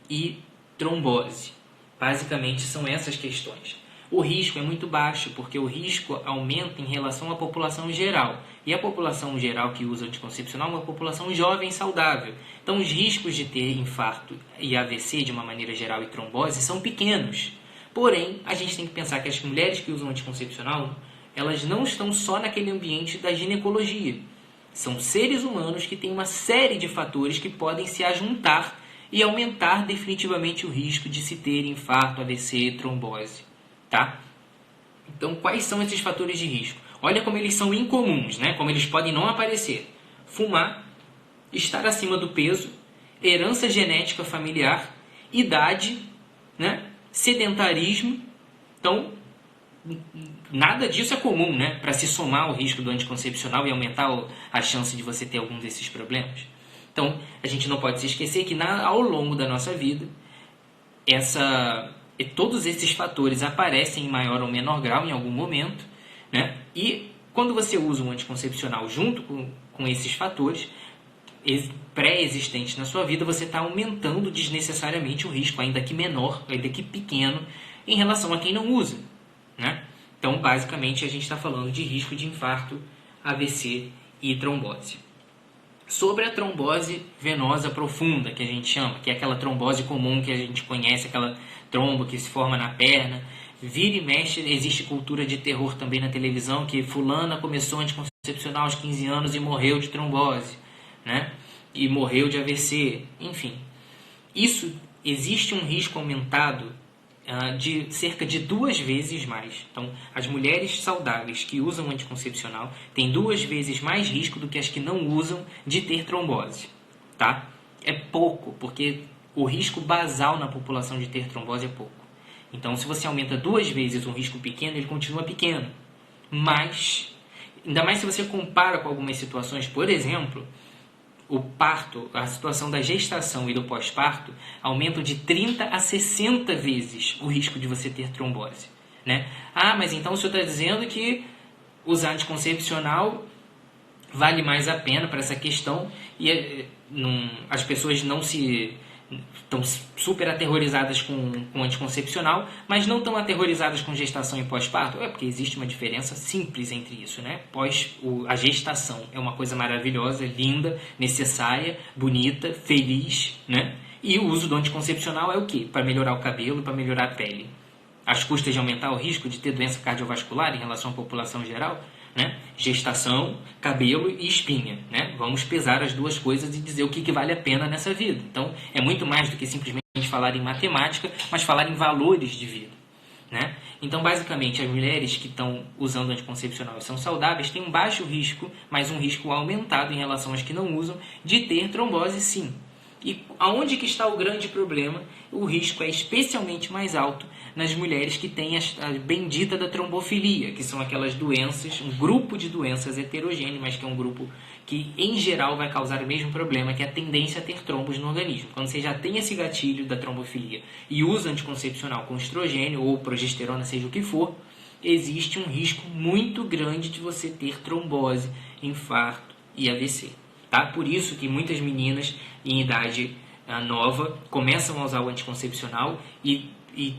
e trombose. Basicamente são essas questões. O risco é muito baixo, porque o risco aumenta em relação à população geral. E a população geral que usa anticoncepcional é uma população jovem e saudável. Então os riscos de ter infarto e AVC de uma maneira geral e trombose são pequenos. Porém, a gente tem que pensar que as mulheres que usam anticoncepcional, elas não estão só naquele ambiente da ginecologia. São seres humanos que têm uma série de fatores que podem se ajuntar e aumentar definitivamente o risco de se ter infarto, AVC e trombose. Tá? Então, quais são esses fatores de risco? Olha como eles são incomuns, né? Como eles podem não aparecer. Fumar, estar acima do peso, herança genética familiar, idade, né? Sedentarismo. Então, nada disso é comum, né? Para se somar ao risco do anticoncepcional e aumentar a chance de você ter algum desses problemas. Então, a gente não pode se esquecer que ao longo da nossa vida, todos esses fatores aparecem em maior ou menor grau em algum momento, né? E quando você usa um anticoncepcional junto com esses fatores pré-existentes na sua vida, você está aumentando desnecessariamente o risco, ainda que menor, ainda que pequeno, em relação a quem não usa, né? Então, basicamente, a gente está falando de risco de infarto, AVC e trombose. Sobre a trombose venosa profunda, que a gente chama, que é aquela trombose comum que a gente conhece, aquela trombo que se forma na perna, vira e mexe, existe cultura de terror também na televisão, que fulana começou anticoncepcional aos 15 anos e morreu de trombose, né? E morreu de AVC, enfim. Existe um risco aumentado de cerca de 2 vezes mais. Então, as mulheres saudáveis que usam anticoncepcional têm 2 vezes mais risco do que as que não usam de ter trombose, tá? É pouco, porque o risco basal na população de ter trombose é pouco. Então, se você aumenta 2 vezes um risco pequeno, ele continua pequeno. Mas, ainda mais se você compara com algumas situações, por exemplo, o parto, a situação da gestação e do pós-parto aumentam de 30 a 60 vezes o risco de você ter trombose, né? Ah, mas então o senhor está dizendo que usar anticoncepcional vale mais a pena para essa questão e as pessoas não estão super aterrorizadas com anticoncepcional, mas não estão aterrorizadas com gestação e pós-parto? É porque existe uma diferença simples entre isso, né? A gestação é uma coisa maravilhosa, linda, necessária, bonita, feliz, né? E o uso do anticoncepcional é o quê? Para melhorar o cabelo, para melhorar a pele. Às custas de aumentar o risco de ter doença cardiovascular em relação à população geral, né? Gestação, cabelo e espinha, né? Vamos pesar as duas coisas e dizer o que vale a pena nessa vida. Então, é muito mais do que simplesmente falar em matemática, mas falar em valores de vida, né? Então, basicamente, as mulheres que estão usando anticoncepcional e são saudáveis têm um baixo risco, mas um risco aumentado em relação às que não usam, de ter trombose sim. E aonde que está o grande problema? O risco é especialmente mais alto nas mulheres que têm a bendita da trombofilia, que são aquelas doenças, um grupo de doenças heterogêneo, mas que é um grupo que, em geral, vai causar o mesmo problema, que é a tendência a ter trombos no organismo. Quando você já tem esse gatilho da trombofilia e usa anticoncepcional com estrogênio ou progesterona, seja o que for, existe um risco muito grande de você ter trombose, infarto e AVC. Tá? Por isso que muitas meninas em idade nova começam a usar o anticoncepcional e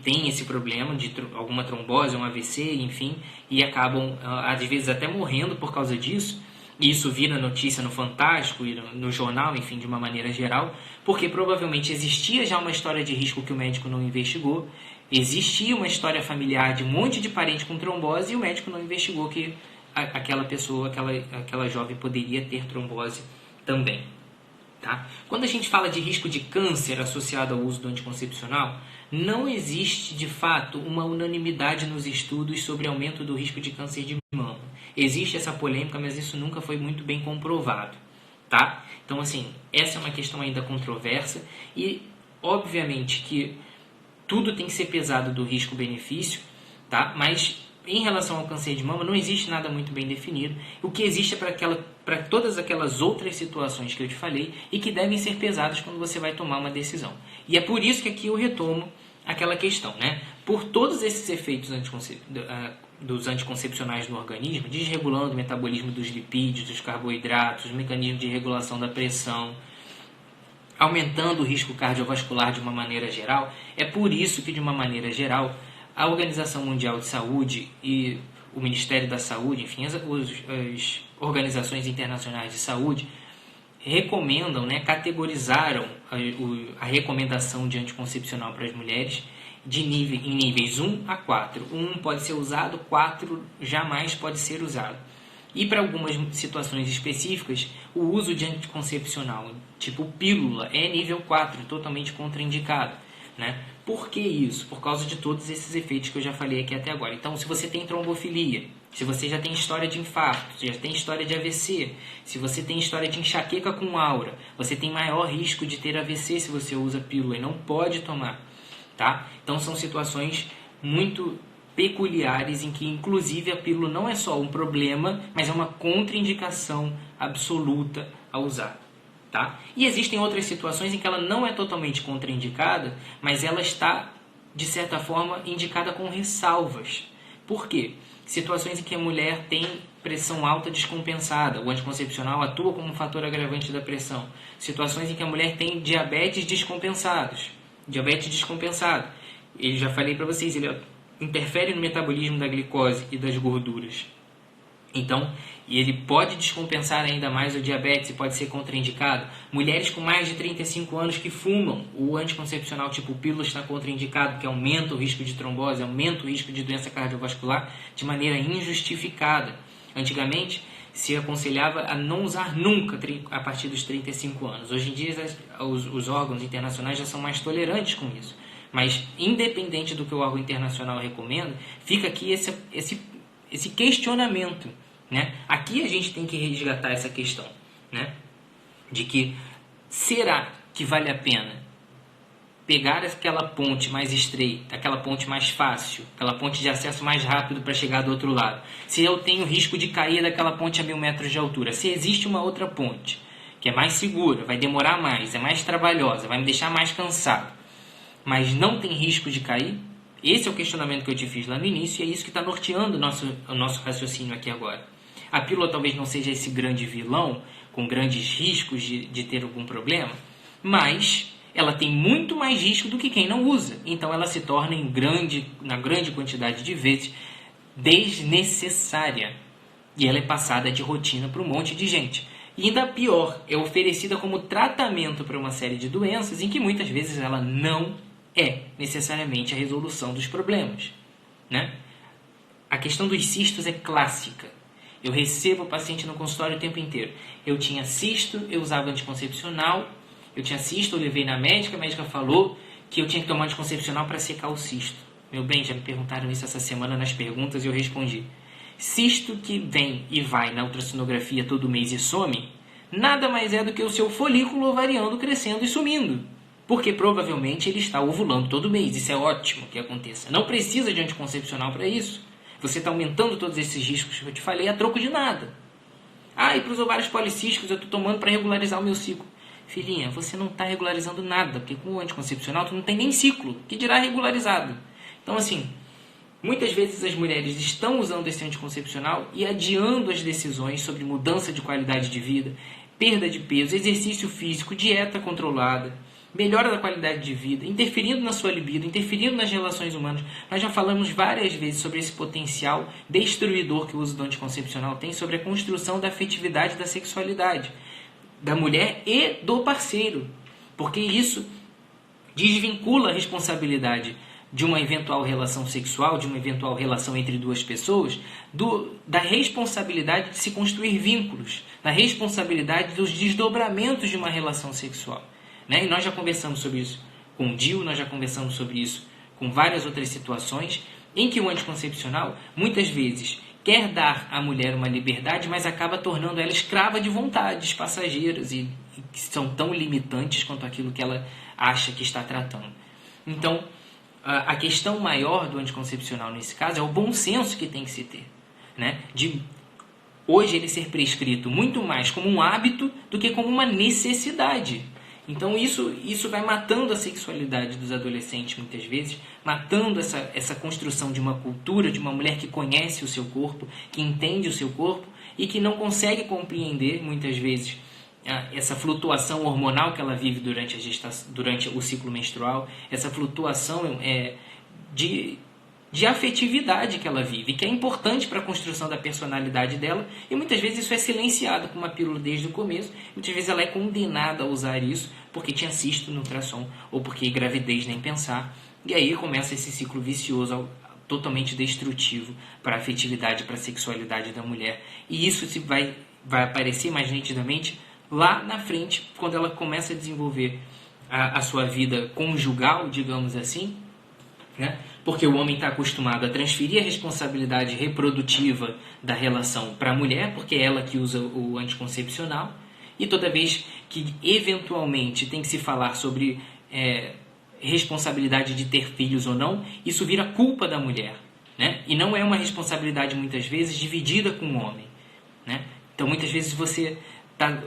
tem esse problema de alguma trombose, um AVC, enfim, e acabam, às vezes, até morrendo por causa disso. E isso vira notícia no Fantástico e no jornal, enfim, de uma maneira geral, porque provavelmente existia já uma história de risco que o médico não investigou, existia uma história familiar de um monte de parente com trombose e o médico não investigou que aquela pessoa, aquela jovem poderia ter trombose também. Tá? Quando a gente fala de risco de câncer associado ao uso do anticoncepcional, não existe de fato uma unanimidade nos estudos sobre aumento do risco de câncer de mama. Existe essa polêmica, mas isso nunca foi muito bem comprovado. Tá? Então, assim, essa é uma questão ainda controversa e, obviamente, que tudo tem que ser pesado do risco-benefício, tá? Mas em relação ao câncer de mama, não existe nada muito bem definido. O que existe é para todas aquelas outras situações que eu te falei e que devem ser pesadas quando você vai tomar uma decisão. E é por isso que aqui eu retomo aquela questão, né? Por todos esses efeitos dos anticoncepcionais no organismo, desregulando o metabolismo dos lipídios, dos carboidratos, o mecanismo de regulação da pressão, aumentando o risco cardiovascular de uma maneira geral, é por isso que, de uma maneira geral, a Organização Mundial de Saúde e o Ministério da Saúde, enfim, as organizações internacionais de saúde, recomendam, né, categorizaram a recomendação de anticoncepcional para as mulheres em níveis 1 a 4. 1 pode ser usado, 4 jamais pode ser usado. E para algumas situações específicas, o uso de anticoncepcional, tipo pílula, é nível 4, totalmente contraindicado, né? Por que isso? Por causa de todos esses efeitos que eu já falei aqui até agora. Então, se você tem trombofilia, se você já tem história de infarto, se já tem história de AVC, se você tem história de enxaqueca com aura, você tem maior risco de ter AVC se você usa pílula e não pode tomar, tá? Então, são situações muito peculiares em que, inclusive, a pílula não é só um problema, mas é uma contraindicação absoluta a usar. Tá? E existem outras situações em que ela não é totalmente contraindicada, mas ela está, de certa forma, indicada com ressalvas. Por quê? Situações em que a mulher tem pressão alta descompensada, o anticoncepcional atua como um fator agravante da pressão. Situações em que a mulher tem diabetes descompensado. Eu já falei para vocês, ele interfere no metabolismo da glicose e das gorduras. Então, e ele pode descompensar ainda mais o diabetes e pode ser contraindicado. Mulheres com mais de 35 anos que fumam, o anticoncepcional tipo pílula está contraindicado, porque aumenta o risco de trombose, aumenta o risco de doença cardiovascular de maneira injustificada. Antigamente, se aconselhava a não usar nunca a partir dos 35 anos. Hoje em dia, os órgãos internacionais já são mais tolerantes com isso. Mas, independente do que o órgão internacional recomenda, fica aqui esse questionamento, né? Aqui a gente tem que resgatar essa questão, né? De que será que vale a pena pegar aquela ponte mais estreita, aquela ponte mais fácil, aquela ponte de acesso mais rápido para chegar do outro lado? Se eu tenho risco de cair daquela ponte a 1.000 metros de altura, se existe uma outra ponte que é mais segura, vai demorar mais, é mais trabalhosa, vai me deixar mais cansado, mas não tem risco de cair? Esse é o questionamento que eu te fiz lá no início e é isso que está norteando o nosso raciocínio aqui agora. A pílula talvez não seja esse grande vilão, com grandes riscos de ter algum problema, mas ela tem muito mais risco do que quem não usa. Então ela se torna, na grande quantidade de vezes, desnecessária. E ela é passada de rotina para um monte de gente. E ainda pior, é oferecida como tratamento para uma série de doenças em que muitas vezes ela não é necessariamente a resolução dos problemas, né? A questão dos cistos é clássica. Eu recebo o paciente no consultório o tempo inteiro. Eu tinha cisto, eu usava anticoncepcional. Eu tinha cisto, eu levei na médica, a médica falou que eu tinha que tomar anticoncepcional para secar o cisto. Meu bem, já me perguntaram isso essa semana nas perguntas e eu respondi. Cisto que vem e vai na ultrassonografia todo mês e some, nada mais é do que o seu folículo ovariano crescendo e sumindo. Porque provavelmente ele está ovulando todo mês. Isso é ótimo que aconteça. Não precisa de anticoncepcional para isso. Você está aumentando todos esses riscos que eu te falei a troco de nada. E para os ovários policísticos eu estou tomando para regularizar o meu ciclo. Filhinha, você não está regularizando nada, porque com o anticoncepcional tu não tem nem ciclo, que dirá regularizado. Então assim, muitas vezes as mulheres estão usando esse anticoncepcional e adiando as decisões sobre mudança de qualidade de vida, perda de peso, exercício físico, dieta controlada, melhora da qualidade de vida, interferindo na sua libido, interferindo nas relações humanas. Nós já falamos várias vezes sobre esse potencial destruidor que o uso do anticoncepcional tem sobre a construção da afetividade da sexualidade da mulher e do parceiro, porque isso desvincula a responsabilidade de uma eventual relação sexual, de uma eventual relação entre duas pessoas, da responsabilidade de se construir vínculos, da responsabilidade dos desdobramentos de uma relação sexual. Né? E nós já conversamos sobre isso com o DIU, nós já conversamos sobre isso com várias outras situações, em que o anticoncepcional, muitas vezes, quer dar à mulher uma liberdade, mas acaba tornando ela escrava de vontades passageiras e que são tão limitantes quanto aquilo que ela acha que está tratando. Então, a questão maior do anticoncepcional nesse caso é o bom senso que tem que se ter, né? De hoje ele ser prescrito muito mais como um hábito do que como uma necessidade. Então isso vai matando a sexualidade dos adolescentes muitas vezes, matando essa construção de uma cultura, de uma mulher que conhece o seu corpo, que entende o seu corpo e que não consegue compreender muitas vezes essa flutuação hormonal que ela vive durante o ciclo menstrual, essa flutuação de afetividade que ela vive, que é importante para a construção da personalidade dela, e muitas vezes isso é silenciado com uma pílula desde o começo, muitas vezes ela é condenada a usar isso porque tinha cisto no ultrassom, ou porque gravidez nem pensar, e aí começa esse ciclo vicioso totalmente destrutivo para a afetividade, para a sexualidade da mulher, e isso vai aparecer mais nitidamente lá na frente, quando ela começa a desenvolver a sua vida conjugal, digamos assim, né? Porque o homem está acostumado a transferir a responsabilidade reprodutiva da relação para a mulher, porque é ela que usa o anticoncepcional, e toda vez que eventualmente tem que se falar sobre responsabilidade de ter filhos ou não, isso vira culpa da mulher, né? E não é uma responsabilidade muitas vezes dividida com o homem, né? Então muitas vezes você está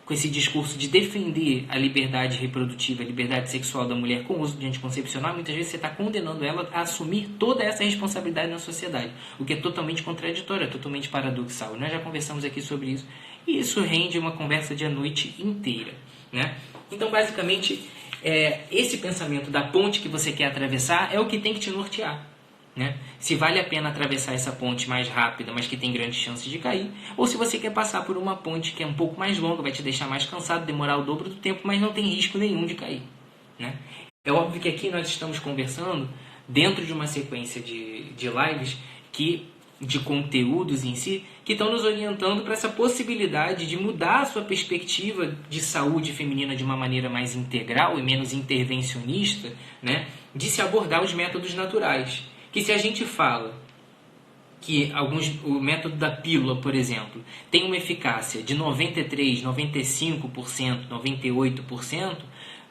com esse discurso de defender a liberdade reprodutiva, a liberdade sexual da mulher com o uso de anticoncepcional, muitas vezes você está condenando ela a assumir toda essa responsabilidade na sociedade, o que é totalmente contraditório, é totalmente paradoxal. Nós já conversamos aqui sobre isso, e isso rende uma conversa de a noite inteira, né? Então, basicamente, esse pensamento da ponte que você quer atravessar é o que tem que te nortear, né? Se vale a pena atravessar essa ponte mais rápida, mas que tem grandes chances de cair, ou se você quer passar por uma ponte que é um pouco mais longa, vai te deixar mais cansado, demorar o dobro do tempo, mas não tem risco nenhum de cair, né? É óbvio que aqui nós estamos conversando dentro de uma sequência de lives de conteúdos em si, que estão nos orientando para essa possibilidade de mudar a sua perspectiva de saúde feminina de uma maneira mais integral e menos intervencionista, né? De se abordar os métodos naturais. Que se a gente fala que o método da pílula, por exemplo, tem uma eficácia de 93%, 95%, 98%,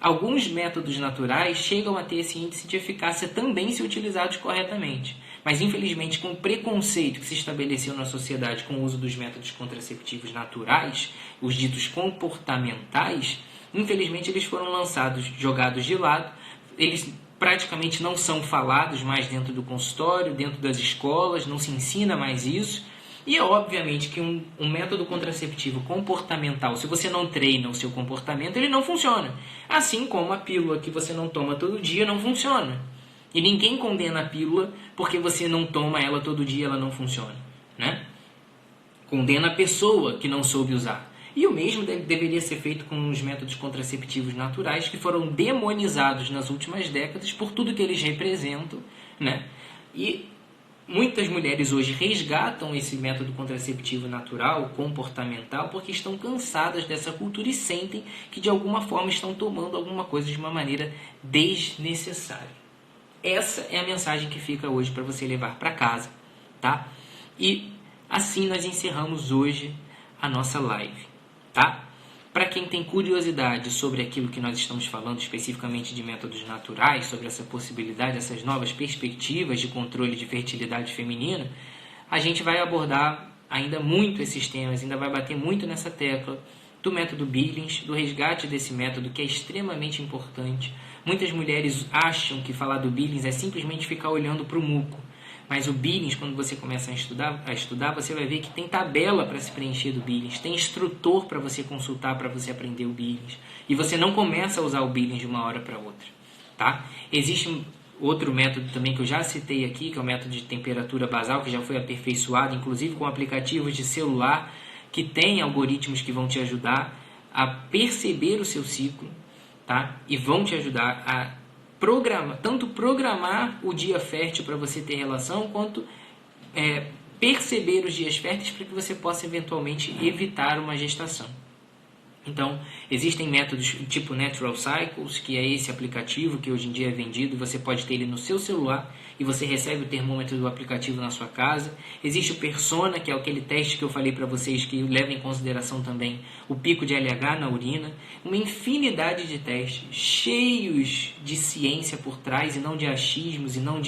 alguns métodos naturais chegam a ter esse índice de eficácia também se utilizados corretamente. Mas, infelizmente, com o preconceito que se estabeleceu na sociedade com o uso dos métodos contraceptivos naturais, os ditos comportamentais, infelizmente eles foram jogados de lado, eles praticamente não são falados mais dentro do consultório, dentro das escolas, não se ensina mais isso. E é obviamente que um método contraceptivo comportamental, se você não treina o seu comportamento, ele não funciona. Assim como a pílula que você não toma todo dia não funciona. E ninguém condena a pílula porque você não toma ela todo dia, ela não funciona, né? Condena a pessoa que não soube usar. E o mesmo deveria ser feito com os métodos contraceptivos naturais, que foram demonizados nas últimas décadas por tudo que eles representam, né? E muitas mulheres hoje resgatam esse método contraceptivo natural, comportamental, porque estão cansadas dessa cultura e sentem que de alguma forma estão tomando alguma coisa de uma maneira desnecessária. Essa é a mensagem que fica hoje para você levar para casa, tá? E assim nós encerramos hoje a nossa live, tá? Para quem tem curiosidade sobre aquilo que nós estamos falando especificamente de métodos naturais, sobre essa possibilidade, essas novas perspectivas de controle de fertilidade feminina, a gente vai abordar ainda muito esses temas, ainda vai bater muito nessa tecla do método Billings, do resgate desse método que é extremamente importante. Muitas mulheres acham que falar do Billings é simplesmente ficar olhando para o muco. Mas o Billings, quando você começa a estudar, você vai ver que tem tabela para se preencher do Billings, tem instrutor para você consultar, para você aprender o Billings. E você não começa a usar o Billings de uma hora para outra, tá? Existe outro método também que eu já citei aqui, que é o método de temperatura basal, que já foi aperfeiçoado, inclusive com aplicativos de celular, que tem algoritmos que vão te ajudar a perceber o seu ciclo, tá? E vão te ajudar a tanto programar o dia fértil para você ter relação, quanto perceber os dias férteis para que você possa eventualmente evitar uma gestação. Então, existem métodos tipo Natural Cycles, que é esse aplicativo que hoje em dia é vendido, você pode ter ele no seu celular e você recebe o termômetro do aplicativo na sua casa. Existe o Persona, que é aquele teste que eu falei para vocês, que leva em consideração também o pico de LH na urina. Uma infinidade de testes, cheios de ciência por trás e não de achismos, e não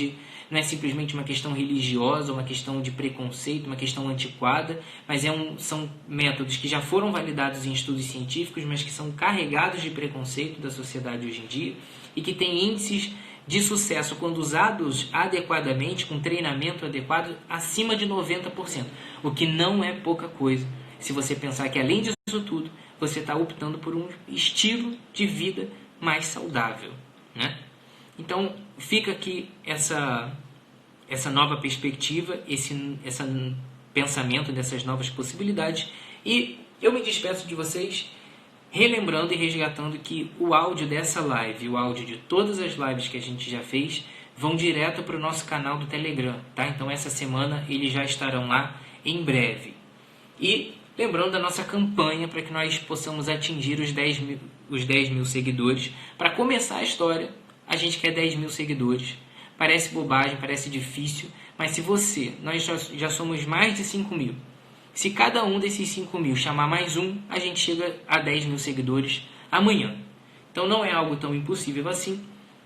é simplesmente uma questão religiosa, uma questão de preconceito, uma questão antiquada, mas são métodos que já foram validados em estudos científicos, mas que são carregados de preconceito da sociedade hoje em dia e que têm índices de sucesso, quando usados adequadamente, com treinamento adequado, acima de 90%, o que não é pouca coisa, se você pensar que além disso tudo, você está optando por um estilo de vida mais saudável, né? Então, fica aqui essa nova perspectiva, esse pensamento dessas novas possibilidades, e eu me despeço de vocês relembrando e resgatando que o áudio dessa live, o áudio de todas as lives que a gente já fez, vão direto para o nosso canal do Telegram, tá? Então essa semana eles já estarão lá em breve. E lembrando da nossa campanha para que nós possamos atingir os 10 mil seguidores. Para começar a história, a gente quer 10 mil seguidores. Parece bobagem, parece difícil, mas nós já somos mais de 5 mil. Se cada um desses 5 mil chamar mais um, a gente chega a 10 mil seguidores amanhã. Então não é algo tão impossível assim.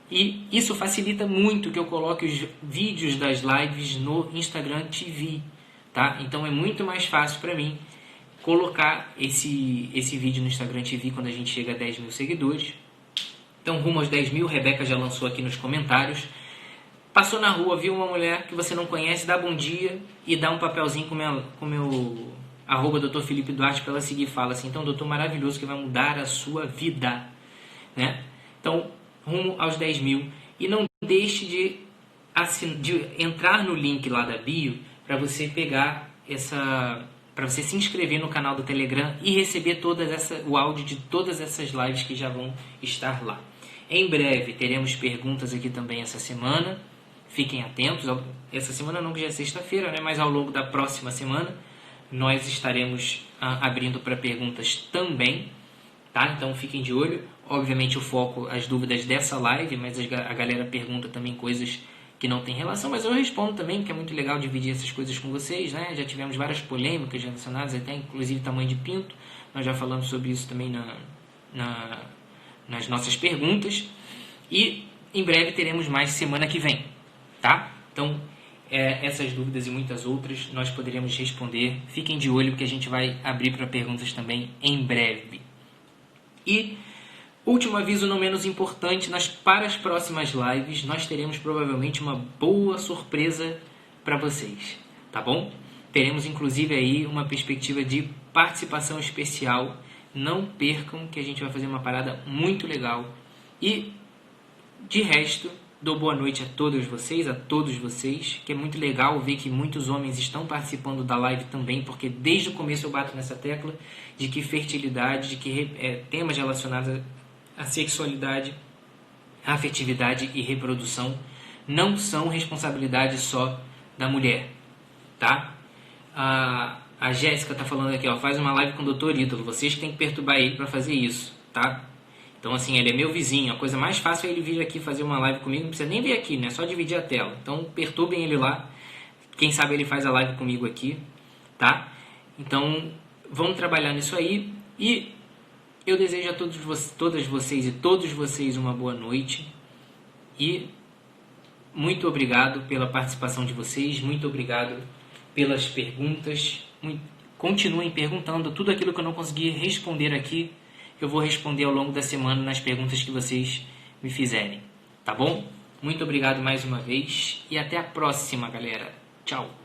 E isso facilita muito que eu coloque os vídeos das lives no Instagram TV. Tá? Então é muito mais fácil para mim colocar esse vídeo no Instagram TV quando a gente chega a 10 mil seguidores. Então rumo aos 10 mil, Rebeca já lançou aqui nos comentários. Passou na rua, viu uma mulher que você não conhece, dá bom dia e dá um papelzinho com meu @Dr. Felipe Duarte para ela seguir e fala assim, então doutor maravilhoso que vai mudar a sua vida, né? Então, rumo aos 10 mil. E não deixe de entrar no link lá da bio para você pegar para você se inscrever no canal do Telegram e receber o áudio de todas essas lives que já vão estar lá. Em breve teremos perguntas aqui também essa semana. Fiquem atentos, essa semana não, que já é sexta-feira, né? Mas ao longo da próxima semana nós estaremos abrindo para perguntas também, tá? Então fiquem de olho. Obviamente o foco, as dúvidas dessa live, mas a galera pergunta também coisas que não tem relação, mas eu respondo também, porque é muito legal dividir essas coisas com vocês, né? Já tivemos várias polêmicas relacionadas, até inclusive tamanho de pinto, nós já falamos sobre isso também nas nossas perguntas, e em breve teremos mais semana que vem, tá? Então, essas dúvidas e muitas outras nós poderemos responder. Fiquem de olho, porque a gente vai abrir para perguntas também em breve. E último aviso, não menos importante, para as próximas lives nós teremos provavelmente uma boa surpresa para vocês, tá bom? Teremos inclusive aí uma perspectiva de participação especial. Não percam, que a gente vai fazer uma parada muito legal. E de resto, dou boa noite a todos vocês, que é muito legal ver que muitos homens estão participando da live também, porque desde o começo eu bato nessa tecla de que fertilidade, de que temas relacionados à sexualidade, afetividade e reprodução não são responsabilidade só da mulher, tá? A Jéssica tá falando aqui, ó, faz uma live com o Dr. Ítalo, vocês que tem que perturbar ele para fazer isso, tá? Então, assim, ele é meu vizinho, a coisa mais fácil é ele vir aqui fazer uma live comigo, não precisa nem vir aqui, né? É só dividir a tela. Então, perturbem ele lá, quem sabe ele faz a live comigo aqui, tá? Então, vamos trabalhar nisso aí, e eu desejo a todas vocês e todos vocês uma boa noite, e muito obrigado pela participação de vocês, muito obrigado pelas perguntas, continuem perguntando, tudo aquilo que eu não consegui responder aqui, eu vou responder ao longo da semana nas perguntas que vocês me fizerem, tá bom? Muito obrigado mais uma vez e até a próxima, galera. Tchau!